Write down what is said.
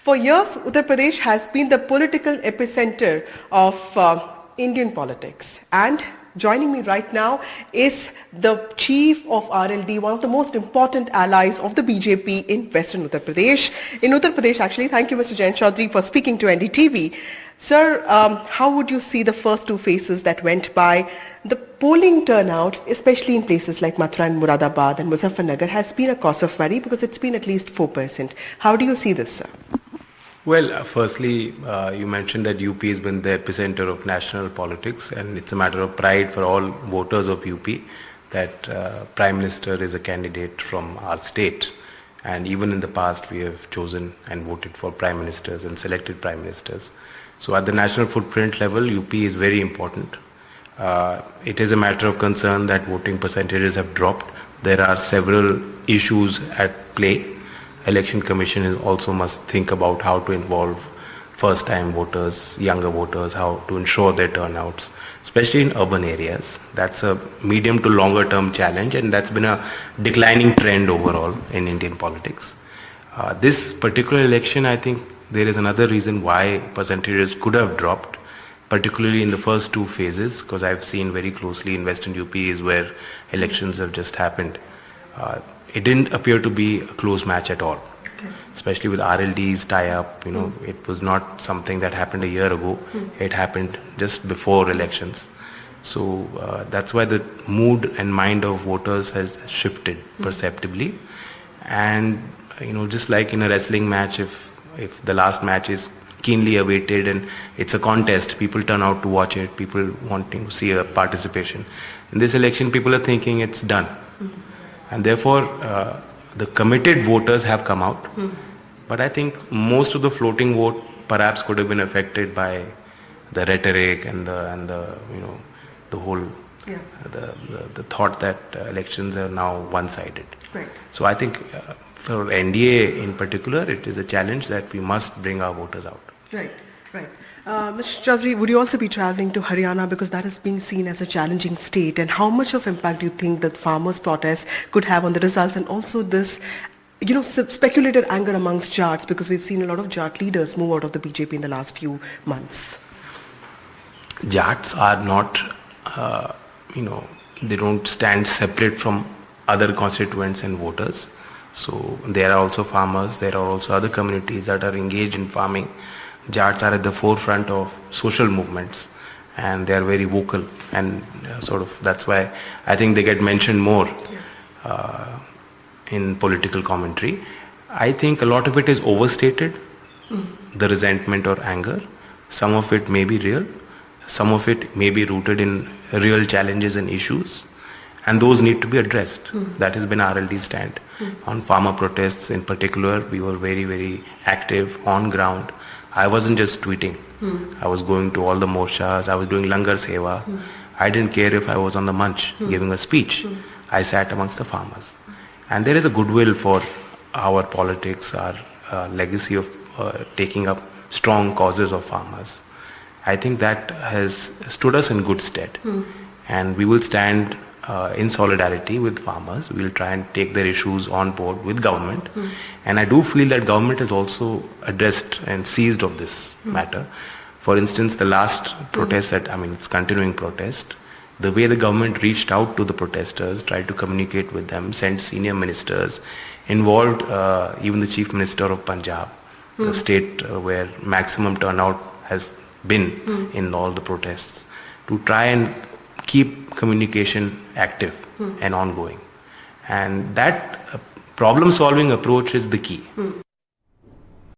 For years, Uttar Pradesh has been the political epicenter of Indian politics. And joining me right now is the chief of RLD, one of the most important allies of the BJP in Western Uttar Pradesh. In Uttar Pradesh, actually, thank you, Mr. Jayant Chaudhary, for speaking to NDTV. Sir, how would you see the first two phases that went by? The polling turnout, especially in places like Mathura and Muradabad and Muzaffarnagar, has been a cause of worry because it's been at least 4%. How do you see this, sir? Well, firstly, you mentioned that UP has been the epicenter of national politics, and it's a matter of pride for all voters of UP that Prime Minister is a candidate from our state. And even in the past, we have chosen and voted for Prime Ministers and selected Prime Ministers. So at the national footprint level, UP is very important. It is a matter of concern that voting percentages have dropped. There are several issues at play. Election Commission is also must think about how to involve first-time voters, younger voters, how to ensure their turnouts, especially in urban areas. That's a medium to longer term challenge, and that's been a declining trend overall in Indian politics. This particular election, I think there is another reason why percentages could have dropped, particularly in the first two phases, because I've seen very closely in Western UP is where elections have just happened. It didn't appear to be a close match at all, especially with RLD's tie-up. It was not something that happened a year ago. It happened just before elections. So that's why the mood and mind of voters has shifted perceptibly. And just like in a wrestling match, if the last match is keenly awaited and it's a contest, people turn out to watch it, people wanting to see a participation. In this election, people are thinking it's done. And therefore, the committed voters have come out. But I think most of the floating vote perhaps could have been affected by the rhetoric and the whole the thought that elections are now one-sided. Right. So I think for NDA in particular, it is a challenge that we must bring our voters out. Right, right. Mr. Chaudhary, would you also be travelling to Haryana because that is being seen as a challenging state? And how much of impact do you think that farmers' protests could have on the results, and also this, speculated anger amongst Jats, because we've seen a lot of Jat leaders move out of the BJP in the last few months? Jats are not, they don't stand separate from other constituents and voters. So there are also farmers, there are also other communities that are engaged in farming. Jats are at the forefront of social movements, and they are very vocal, and that's why I think they get mentioned more in political commentary. I think a lot of it is overstated, the resentment or anger. Some of it may be real, some of it may be rooted in real challenges and issues, and those need to be addressed. That has been RLD's stand. On farmer protests in particular, we were very, very active on ground. I wasn't just tweeting. I was going to all the morchas. I was doing langar seva. I didn't care if I was on the munch giving a speech. I sat amongst the farmers. And there is a goodwill for our politics, our legacy of taking up strong causes of farmers. I think that has stood us in good stead. And we will stand in solidarity with farmers. We will try and take their issues on board with government. And I do feel that government has also addressed and seized of this matter. For instance, the last protest it's continuing protest, the way the government reached out to the protesters, tried to communicate with them, sent senior ministers, involved even the Chief Minister of Punjab, the state where maximum turnout has been in all the protests, to try and keep communication active and ongoing. And that problem-solving approach is the key.